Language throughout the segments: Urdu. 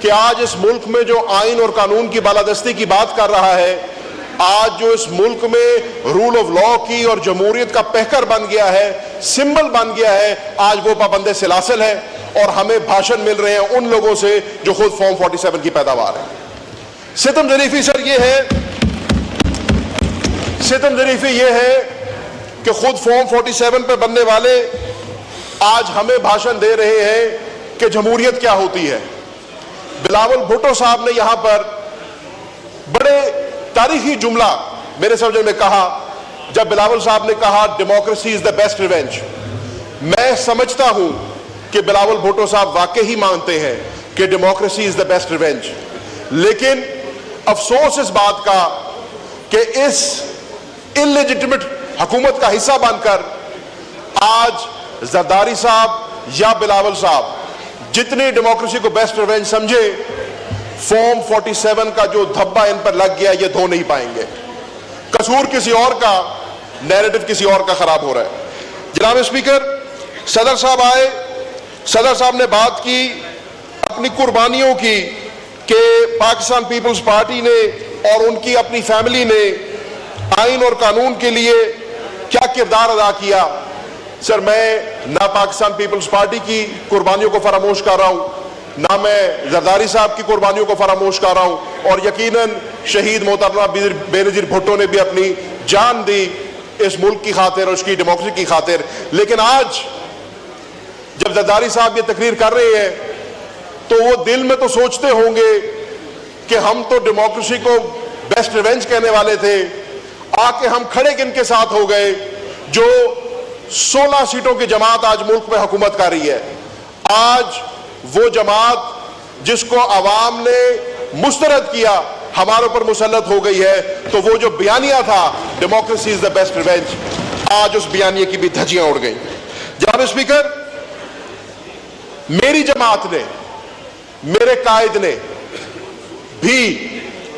کہ آج اس ملک میں جو آئین اور قانون کی بالادستی کی بات کر رہا ہے، آج جو اس ملک میں رول آف لا کی اور جمہوریت کا پہکر بن گیا ہے، سمبل بن گیا ہے، آج وہ پابند سلاسل ہے اور ہمیں بھاشن مل رہے ہیں ان لوگوں سے جو خود فارم 47 کی پیداوار ہے۔ ستم ظریفی سر یہ ہے، ستم ظریفی یہ ہے کہ خود فارم 47 پہ بننے والے آج ہمیں بھاشن دے رہے ہیں کہ جمہوریت کیا ہوتی ہے۔ بلاول بھٹو صاحب نے یہاں پر بڑے تاریخی جملہ میرے سمجھ میں کہا جب بلاول صاحب نے کہا democracy is the best revenge. میں سمجھتا ہوں کہ بلاول بھٹو صاحب واقعی مانتے ہیں کہ democracy is the best revenge, لیکن افسوس اس بات کا کہ اس انلیجٹمیٹ حکومت کا حصہ بن کر آج زرداری صاحب یا بلاول صاحب جتنی ڈیموکریسی کو بیسٹ ریونج سمجھے، فارم 47 کا جو دھبا ان پر لگ گیا یہ دھو نہیں پائیں گے۔ قصور کسی اور کا، نیریٹو کسی اور کا خراب ہو رہا ہے۔ جناب اسپیکر، صدر صاحب آئے، صدر صاحب نے بات کی اپنی قربانیوں کی کہ پاکستان پیپلز پارٹی نے اور ان کی اپنی فیملی نے آئین اور قانون کے لیے کیا کردار ادا کیا۔ سر میں نہ پاکستان پیپلز پارٹی کی قربانیوں کو فراموش کر رہا ہوں، نہ میں زرداری صاحب کی قربانیوں کو فراموش کر رہا ہوں، اور یقیناً شہید محترمہ بے نظیر بھٹو نے بھی اپنی جان دی اس ملک کی خاطر اور اس کی ڈیموکریسی کی خاطر۔ لیکن آج جب زرداری صاحب یہ تقریر کر رہے ہیں تو وہ دل میں تو سوچتے ہوں گے کہ ہم تو ڈیموکریسی کو بیسٹ ریونج کہنے والے تھے، آ کے ہم کھڑے کن کے ساتھ ہو گئے جو 16 سیٹوں کی جماعت آج ملک میں حکومت کر رہی ہے۔ آج وہ جماعت جس کو عوام نے مسترد کیا ہمارے اوپر مسلط ہو گئی ہے، تو وہ جو بیانیہ تھا democracy is the best revenge, آج اس بیانیے کی بھی دھجیاں اڑ گئیں۔ جناب اسپیکر، میری جماعت نے، میرے قائد نے بھی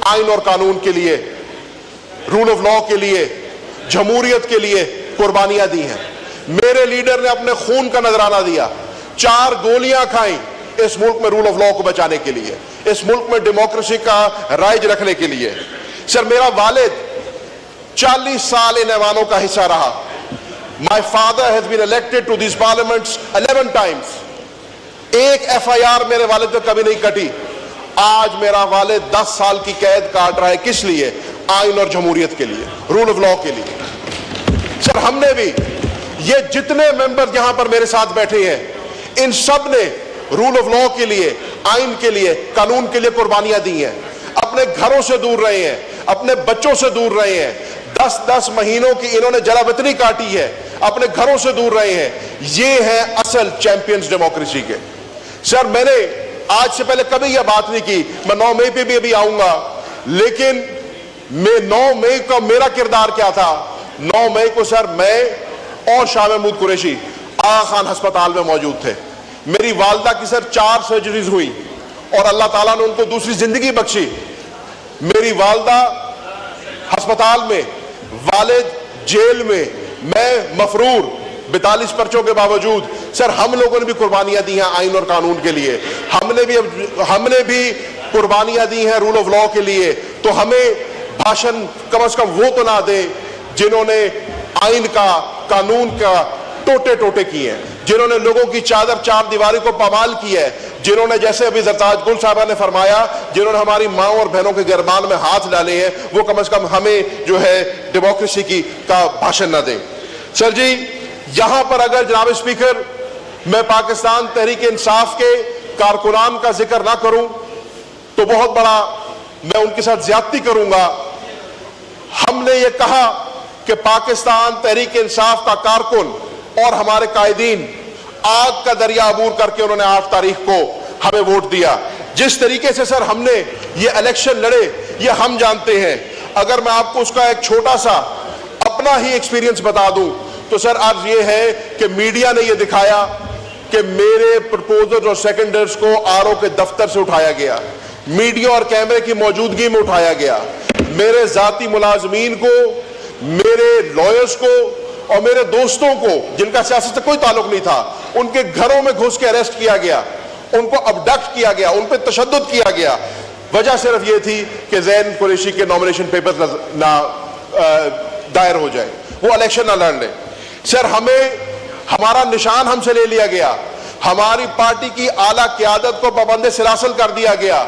آئین اور قانون کے لیے، رول آف لا کے لیے، جمہوریت کے لیے قربانیاں دی ہیں۔ میرے لیڈر نے اپنے خون کا نذرانہ دیا، 4 گولیاں کھائیں اس ملک میں رول آف لا کو بچانے کے لیے، اس ملک میں ڈیموکریسی کا رائج رکھنے کے لیے۔ سر میرا والد 40 سال ان ایوانوں کا حصہ رہا۔ My father has been elected to these parliaments 11 times۔ ایک FIR میرے والد پہ کبھی نہیں کٹی۔ آج میرا والد 10 سال کی قید کاٹ رہا ہے، کس لیے؟ آئین اور جمہوریت کے لیے، رول آف لا کے لیے۔ سر ہم نے بھی، یہ جتنے ممبر یہاں پر میرے ساتھ بیٹھے ہیں، ان سب نے رول آف لا کے لیے، آئین کے لیے، قانون کے لیے قربانیاں دی ہیں۔ اپنے گھروں سے دور رہے ہیں، اپنے بچوں سے دور رہے ہیں، 10 مہینوں کی انہوں نے جلا وطنی کاٹی ہے، اپنے گھروں سے دور رہے ہیں۔ یہ ہیں اصل چیمپئنز ڈیموکریسی کے۔ سر میں نے آج سے پہلے کبھی یہ بات نہیں کی، میں 9 مئی پہ بھی ابھی آؤں گا، لیکن 9 مئی کا میرا کردار کیا تھا؟ 9 مئی کو سر میں اور شاہ محمود قریشی آغا خان ہسپتال میں موجود تھے۔ میری والدہ کی سر 4 سرجریز ہوئی اور اللہ تعالیٰ نے ان کو دوسری زندگی بخشی۔ میری والدہ ہسپتال میں، والد جیل میں، میں مفرور 42 پرچوں کے باوجود۔ سر ہم لوگوں نے بھی قربانیاں دی ہیں آئین اور قانون کے لیے، ہم نے بھی قربانیاں دی ہیں رول آف لا کے لیے۔ تو ہمیں بھاشن کم از کم وہ تو نہ دیں جنہوں نے آئین کا، قانون کا ٹوٹے ٹوٹے کیے ہیں، جنہوں نے لوگوں کی چادر 4 دیواری کو پامال کی ہے، جنہوں نے جیسے ابھی زرتاج گل صاحبہ نے فرمایا، جنہوں نے ہماری ماں اور بہنوں کے گربان میں ہاتھ ڈالے ہیں، وہ کم از کم ہمیں جو ہے ڈیموکریسی کی کا بھاشن نہ دیں۔ سر جی یہاں پر اگر جناب اسپیکر میں پاکستان تحریک انصاف کے کارکنان کا ذکر نہ کروں تو بہت بڑا میں ان کے ساتھ زیادتی کروں گا۔ ہم نے یہ کہا کہ پاکستان تحریک انصاف کا کارکن اور ہمارے قائدین آگ کا دریا عبور کر کے انہوں نے 8 تاریخ کو ہمیں ووٹ دیا۔ جس طریقے سے سر ہم نے یہ الیکشن لڑے یہ ہم جانتے ہیں۔ اگر میں آپ کو اس کا ایک چھوٹا سا اپنا ہی ایکسپیرینس بتا دوں تو سر عرض یہ ہے کہ میڈیا نے یہ دکھایا کہ میرے پرپوزر اور سیکنڈرز کو RO کے دفتر سے اٹھایا گیا، میڈیا اور کیمرے کی موجودگی میں اٹھایا گیا، میرے ذاتی ملازمین کو، میرے لائرز کو اور میرے دوستوں کو جن کا سیاست سے کوئی تعلق نہیں تھا ان کے گھروں میں گھس کے اریسٹ کیا گیا، ان کو ابڈکٹ کیا گیا, ان پہ تشدد کیا گیا. وجہ صرف یہ تھی کہ زین قریشی کے نامنیشن پیپر نہ دائر ہو جائے, وہ الیکشن نہ لڑ لیں. سر ہمارا نشان ہم سے لے لیا گیا, ہماری پارٹی کی اعلیٰ قیادت کو پابند سلاسل کر دیا گیا,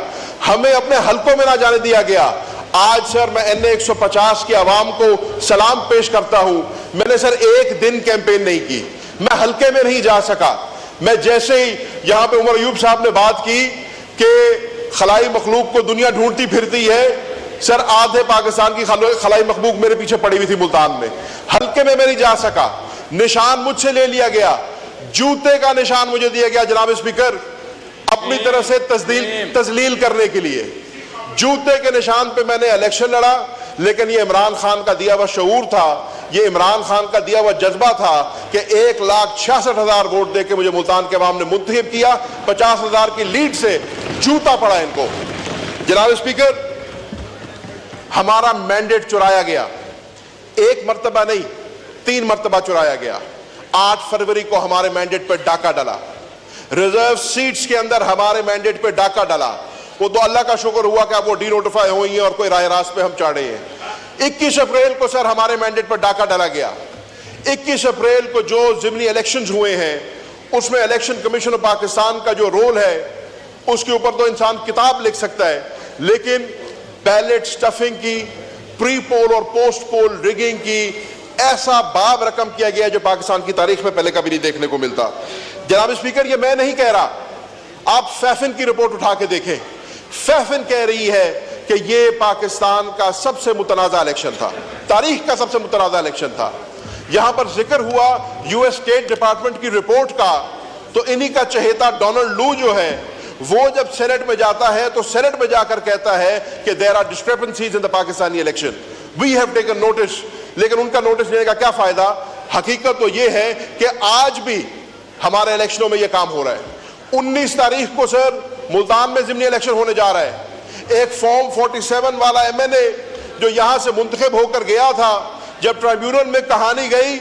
ہمیں اپنے حلقوں میں نہ جانے دیا گیا. آج سر میں NA 150 کی عوام کو سلام پیش کرتا ہوں. میں نے سر ایک دن کیمپین نہیں کی, میں حلقے میں نہیں جا سکا. میں جیسے ہی یہاں پہ عمر ایوب صاحب نے بات کی کہ خلائی مخلوق کو دنیا ڈھونڈتی پھرتی ہے, سر آدھے پاکستان کی خلائی مخلوق میرے پیچھے پڑی ہوئی تھی ملتان میں. حلقے میں نہیں جا سکا, نشان مجھ سے لے لیا گیا, جوتے کا نشان مجھے دیا گیا جناب اسپیکر اپنی طرف سے تذلیل کرنے کے لیے. جوتے کے نشان پہ میں نے الیکشن لڑا, لیکن یہ عمران خان کا دیا ہوا شعور تھا, یہ عمران خان کا دیا ہوا جذبہ تھا کہ 1,66,000 ووٹ دے کے مجھے ملتان کے عوام نے منتخب کیا. 50,000 کی لیڈ سے جوتا پڑا ان کو. جناب اسپیکر ہمارا مینڈیٹ چرایا گیا, ایک مرتبہ نہیں 3 مرتبہ چرایا گیا. 8 فروری کو ہمارے مینڈیٹ پہ ڈاکہ ڈالا, ریزرو سیٹس کے اندر ہمارے مینڈیٹ پہ ڈاکہ ڈالا. وہ تو اللہ کا شکر ہوا کہ اب وہ ڈی نوٹیفائی ہوئی ہیں اور کوئی راہ راست پہ ہم چاڑے ہیں. 21 اپریل کو سر ہمارے مینڈیٹ پر ڈاکہ ڈالا گیا. 21 اپریل کو جو ضمنی الیکشنز ہوئے ہیں اس میں الیکشن کمیشن آف پاکستان کا جو رول ہے اس کے اوپر تو انسان کتاب لکھ سکتا ہے, لیکن بیلٹ سٹفنگ کی, پری پول اور پوسٹ پول ریگنگ کی ایسا باب رقم کیا گیا جو پاکستان کی تاریخ میں پہلے کبھی نہیں دیکھنے کو ملتا. جناب اسپیکر یہ میں نہیں کہہ رہا, آپ فیفن کی رپورٹ اٹھا کے دیکھیں. فیفن کہہ رہی ہے کہ یہ پاکستان کا سب سے متنازع الیکشن تھا, تاریخ کا سب سے متنازع الیکشن تھا. یہاں پر ذکر ہوا US اسٹیٹ ڈپارٹمنٹ کی رپورٹ کا, تو انہی کا چہیتا ڈونلڈ لو جو ہے وہ جب سینٹ میں جاتا ہے تو سینٹ میں جا کر کہتا ہے کہ there are discrepancies in the Pakistani election, we have taken notice. لیکن ان کا نوٹس لینے کا کیا فائدہ؟ حقیقت تو یہ ہے کہ آج بھی ہمارے الیکشنوں میں یہ کام ہو رہا ہے. 19 تاریخ کو سر ملتان میں ضمنی الیکشن ہونے جا رہا ہے. ایک فارم 47 والا MNA جو یہاں سے منتخب ہو کر گیا تھا, جب ٹرائیبیونل میں کہانی گئی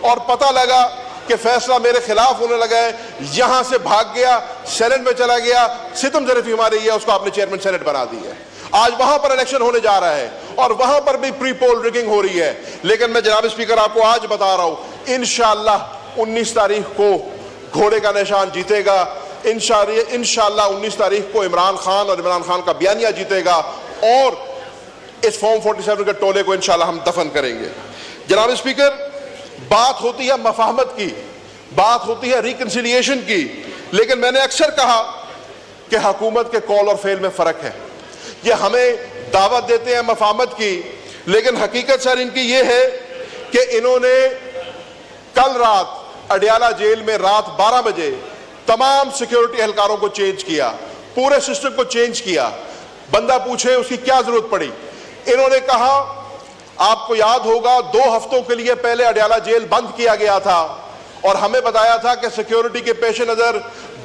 اور پتہ لگا کہ فیصلہ میرے خلاف ہونے لگا ہے, یہاں سے بھاگ گیا, سینٹ میں چلا گیا. ستم ظریفی ہمارے یہ اس کو آپ نے چیئرمین سینٹ بنا دی ہے. آج وہاں پر الیکشن ہونے جا رہا ہے اور وہاں پر بھی پری پول ریگنگ ہو رہی ہے. لیکن میں جناب اسپیکر آپ کو آج بتا رہا ہوں, انشاءاللہ 19 تاریخ کو گھوڑے کا نشان جیتے گا. انشاءاللہ 19 تاریخ کو عمران خان اور عمران خان کا بیانیہ جیتے گا اور اس فارم 47 کے ٹولے کو انشاءاللہ ہم دفن کریں گے. جناب اسپیکر بات ہوتی ہے مفاہمت کی, بات ہوتی ہے ریکنسیلیشن کی, لیکن میں نے اکثر کہا کہ حکومت کے قول اور فعل میں فرق ہے. یہ ہمیں دعوت دیتے ہیں مفاہمت کی, لیکن حقیقت سر ان کی یہ ہے کہ انہوں نے کل رات اڈیالہ جیل میں رات 12 بجے تمام سیکیورٹی اہلکاروں کو چینج کیا, پورے سسٹم کو چینج کیا. بندہ پوچھے اس کی کیا ضرورت پڑی؟ انہوں نے کہا آپ کو یاد ہوگا 2 ہفتوں کے لیے پہلے اڈیالہ جیل بند کیا گیا تھا اور ہمیں بتایا تھا کہ سیکیورٹی کے پیش نظر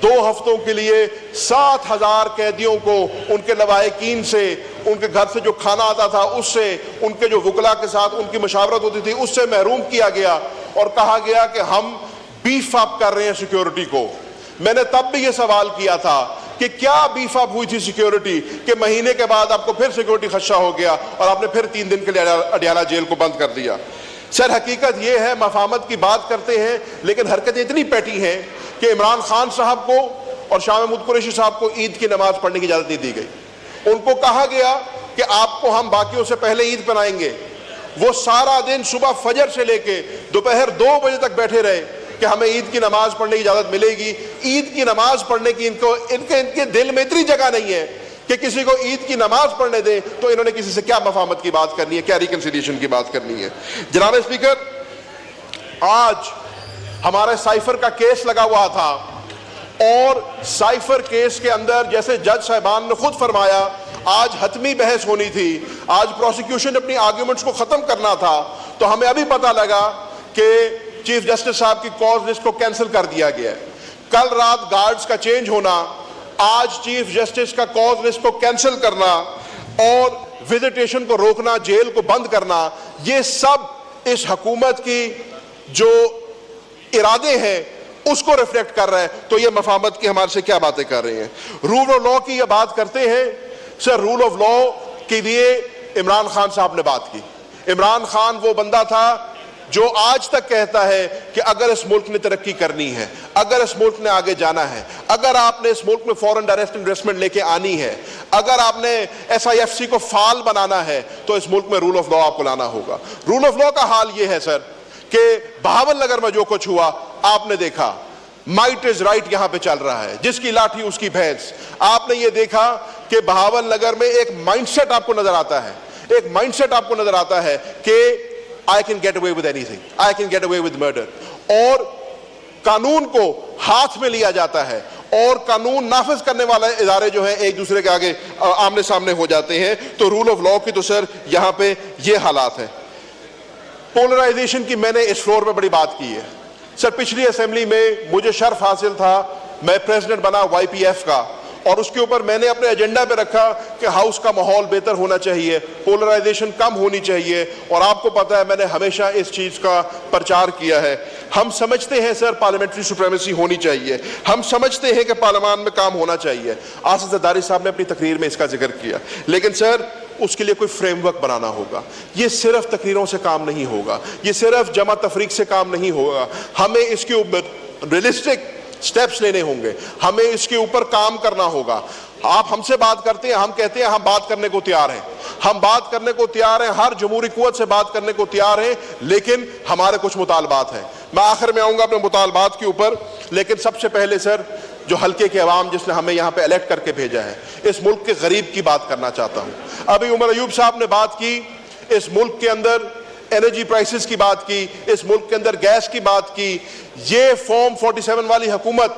2 ہفتوں کے لیے 7,000 قیدیوں کو ان کے لواحقین سے, ان کے گھر سے جو کھانا آتا تھا اس سے, ان کے جو وکلا کے ساتھ ان کی مشاورت ہوتی تھی اس سے محروم کیا گیا اور کہا گیا کہ ہم بیف اپ کر رہے ہیں سیکیورٹی کو. میں نے تب بھی یہ سوال کیا تھا کہ کیا بیف اپ ہوئی تھی سیکیورٹی کہ مہینے کے بعد آپ کو پھر سیکیورٹی خدشہ ہو گیا اور آپ نے پھر 3 دن کے لیے اڈیالہ جیل کو بند کر دیا. سر حقیقت یہ ہے مفاہمت کی بات کرتے ہیں لیکن حرکتیں اتنی پیٹی ہیں کہ عمران خان صاحب کو اور شاہ محمود قریشی صاحب کو عید کی نماز پڑھنے کی اجازت نہیں دی گئی. ان کو کہا گیا کہ آپ کو ہم باقیوں سے پہلے عید پہنائیں گے. وہ سارا دن صبح فجر سے لے کے دوپہر 2 بجے تک بیٹھے رہے کہ ہمیں عید کی نماز پڑھنے کی اجازت ملے گی. عید کی نماز پڑھنے کی ان کے دل میں اتنی جگہ نہیں ہے کہ کسی کو عید کی نماز پڑھنے دیں, تو انہوں نے کسی سے کیا مفاہمت کی بات کرنی ہے, کیا ریکنسیلیشن کی بات کرنی ہے. جناب اسپیکر آج ہمارے سائفر کا کیس لگا ہوا تھا اور سائفر کیس کے اندر جیسے جج صاحبان نے خود فرمایا آج حتمی بحث ہونی تھی, آج پروسیکیوشن اپنی آرگیومنٹس کو ختم کرنا تھا, تو ہمیں ابھی پتہ لگا کہ چیف جسٹس صاحب کی کاز لسٹ کو کینسل کر دیا گیا ہے. کل رات گارڈز کا چینج ہونا, آج چیف جسٹس کا کاز لسٹ کو کینسل کرنا اور وزٹیشن کو روکنا, جیل کو بند کرنا, یہ سب اس حکومت کی جو ارادے ہیں اس کو ریفلیکٹ کر رہا ہے. تو یہ مفاہمت کی ہمارے سے کیا باتیں کر رہے ہیں. رول آف لا کی یہ بات کرتے ہیں سر. رول آف لا کے لیے عمران خان صاحب نے بات کی. عمران خان وہ بندہ تھا جو آج تک کہتا ہے کہ اگر اس ملک نے ترقی کرنی ہے, اگر اس ملک نے آگے جانا ہے, اگر آپ نے اس ملک میں فورن ڈائریکٹ انویسٹمنٹ لے کے آنی ہے, اگر آپ نے SIFC کو فعال بنانا ہے, تو اس ملک میں رول آف لا آپ کو لانا ہوگا. رول آف لا کا حال یہ ہے سر کہ بہاول نگر میں جو کچھ ہوا آپ نے دیکھا. مائٹ از رائٹ یہاں پہ چل رہا ہے, جس کی لاٹھی اس کی بھینس. آپ نے یہ دیکھا کہ بہاول نگر میں ایک مائنڈ سیٹ آپ کو نظر آتا ہے, ایک مائنڈ سیٹ آپ کو نظر آتا ہے کہ I can get away with anything, I can get away with murder. اور قانون کو ہاتھ میں لیا جاتا ہے اور قانون نافذ کرنے والے ادارے جو ہیں ایک دوسرے کے آگے آمنے سامنے ہو جاتے ہیں. تو رول آف لا کی تو سر یہاں پہ یہ حالات ہیں. پولرائزیشن کی میں نے اس فلور پہ بڑی بات کی ہے سر. پچھلی اسمبلی میں مجھے شرف حاصل تھا, میں پریزیڈنٹ بنا YPF کا, اور اس کے اوپر میں نے اپنے ایجنڈا پہ رکھا کہ ہاؤس کا ماحول بہتر ہونا چاہیے, پولرائزیشن کم ہونی چاہیے. اور آپ کو پتا ہے میں نے ہمیشہ اس چیز کا پرچار کیا ہے. ہم سمجھتے ہیں سر پارلیمنٹری سپریمیسی ہونی چاہیے, ہم سمجھتے ہیں کہ پارلیمان میں کام ہونا چاہیے. آصف زرداری صاحب نے اپنی تقریر میں اس کا ذکر کیا, لیکن سر اس کے لیے کوئی فریم ورک بنانا ہوگا. یہ صرف تقریروں سے کام نہیں ہوگا, یہ صرف جمع تفریق سے کام نہیں ہوگا. ہمیں اس کے اوپر ریئلسٹک سٹیپس لینے ہوں گے, ہمیں اس کے اوپر کام کرنا ہوگا. آپ ہم سے بات کرتے ہیں, ہم کہتے ہیں ہم بات کرنے کو تیار ہیں, ہم بات کرنے کو تیار ہیں, ہر جمہوری قوت سے بات کرنے کو تیار ہیں, لیکن ہمارے کچھ مطالبات ہیں. میں آخر میں آؤں گا اپنے مطالبات کے اوپر, لیکن سب سے پہلے سر جو حلقے کے عوام جس نے ہمیں یہاں پہ الیکٹ کر کے بھیجا ہے, اس ملک کے غریب کی بات کرنا چاہتا ہوں. ابھی عمر ایوب صاحب نے بات کی, اس ملک کے اندر انرجی پرائسز کی بات کی, اس ملک کے اندر گیس کی بات کی. یہ فارم 47 والی حکومت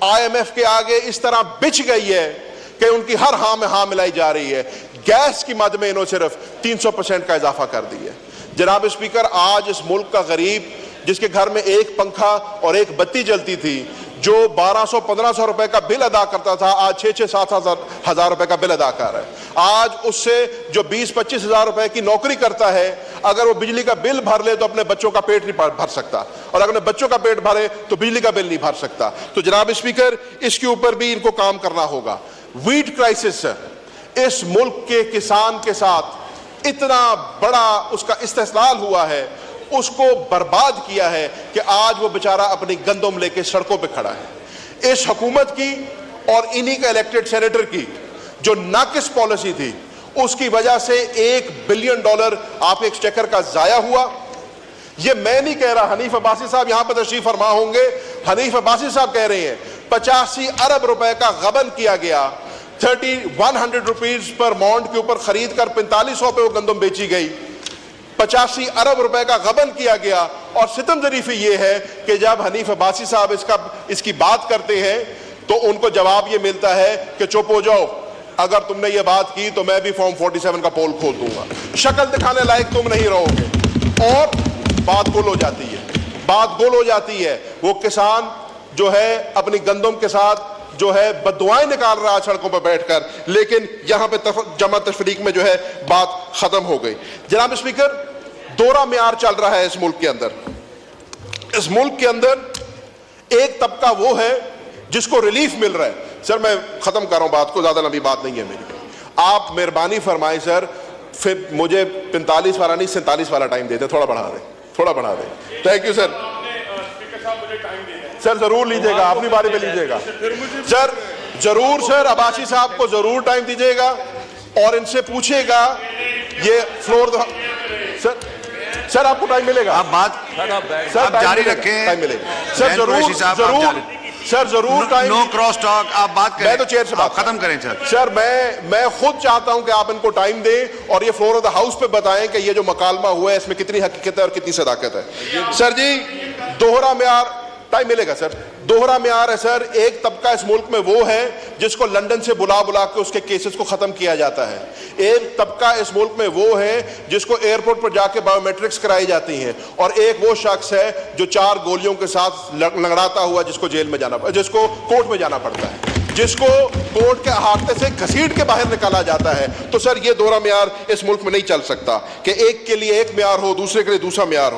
IMF کے آگے اس طرح بچ گئی ہے کہ ان کی ہر ہاں میں ہاں ملائی جا رہی ہے. گیس کی مد میں انہوں صرف 300% کا اضافہ کر دیا ہے. جناب اسپیکر, آج اس ملک کا غریب جس کے گھر میں ایک پنکھا اور ایک بتی جلتی تھی, جو 1200-1500 روپے کا بل ادا کرتا تھا, آج 6,000-7,000 ہزار روپے کا بل ادا کر رہا ہے. آج اس سے جو 20-25 ہزار روپے کی نوکری کرتا ہے, اگر وہ بجلی کا بل بھر لے تو اپنے بچوں کا پیٹ نہیں بھر سکتا, اور اگر بچوں کا پیٹ بھرے تو بجلی کا بل نہیں بھر سکتا. تو جناب اسپیکر, اس کے اوپر بھی ان کو کام کرنا ہوگا. ویٹ کرائسس سر, اس ملک کے کسان کے ساتھ اتنا بڑا اس کا استحصال ہوا ہے, اس کو برباد کیا ہے کہ آج وہ بیچارہ اپنی گندم لے کے سڑکوں پہ کھڑا ہے. اس حکومت کی اور انہی کا الیکٹڈ سینیٹر کی جو ناقص پالیسی تھی, اس کی وجہ سے $1 بلین آپ کے ایکسچیکر کا ضائع ہوا. یہ میں نہیں کہہ رہا, حنیف عباسی صاحب یہاں پر تشریف فرما ہوں گے, حنیف عباسی صاحب کہہ رہے ہیں 85 ارب روپے کا غبن کیا گیا. 100 روپیز پر مونڈ کے اوپر خرید کر 4500 پہ وہ گندم بیچی گئی. 85 ارب روپے کا غبن کیا گیا. اور ستم ظریفی یہ ہے کہ جب حنیف عباسی صاحب اس کی بات کرتے ہیں تو ان کو جواب یہ ملتا ہے کہ چپ ہو جاؤ, اگر تم نے یہ بات کی تو میں بھی فارم 47 کا پول کھول دوں گا, شکل دکھانے لائق تم نہیں رہو گے. اور بات گول ہو جاتی ہے, بات گول ہو جاتی ہے. وہ کسان جو ہے اپنی گندم کے ساتھ جو ہے بددعائیں نکال رہا ہے سڑکوں پہ بیٹھ کر, لیکن یہاں پہ جمع تفریق میں جو ہے بات ختم ہو گئی. جناب اسپیکر, دوہرا معیار چل رہا ہے اس ملک کے اندر. اس ملک کے اندر ایک طبقہ وہ ہے جس کو ریلیف مل رہا ہے. سر میں ختم کر رہا ہوں بات کو, زیادہ لمبی بات نہیں ہے میری. آپ مہربانی فرمائیں سر, پھر مجھے 45 والا نہیں 47 والا ٹائم دیتے, تھوڑا بڑھا دیں, تھوڑا بڑھا دیں. Thank you sir. سر ضرور لیجئے گا, اپنی باری پہ لیجئے گا سر, ضرور سر. عباسی صاحب کو ضرور ٹائم دیجئے گا اور ان سے پوچھے گا. یہ فلور سر آپ کو ٹائم ملے گا, آپ بات آپ جاری رکھیں, ٹائم ملے گا سر. ضرور سر ضرور ٹائم, نو کراس ٹاک, آپ بات کریں. میں تو چیئر سے بات ختم کریں سر. میں خود چاہتا ہوں کہ آپ ان کو ٹائم دیں اور یہ فلور آف دا ہاؤس پہ بتائیں کہ یہ جو مکالمہ ہوا ہے اس میں کتنی حقیقت ہے اور کتنی صداقت ہے. سر جی, دوہرا معیار, ٹائم ملے گا سر. دوہرا معیار ہے سر. ایک طبقہ اس ملک میں وہ ہے جس کو لندن سے بلا کے اس کے کیسز کو ختم کیا جاتا ہے. ایک طبقہ اس ملک میں وہ ہے جس کو ایئرپورٹ پر جا کے بایو میٹرکس کرائی جاتی ہیں. اور ایک وہ شخص ہے جو 4 گولیوں کے ساتھ لنگڑاتا ہوا جس کو جیل میں جانا, جس کو کورٹ میں جانا پڑتا ہے, جس کو کورٹ کے احاطے سے گھسیٹ کے باہر نکالا جاتا ہے. تو سر یہ دوہرا معیار اس ملک میں نہیں چل سکتا کہ ایک کے لیے ایک معیار ہو, دوسرے کے لیے دوسرا معیار ہو.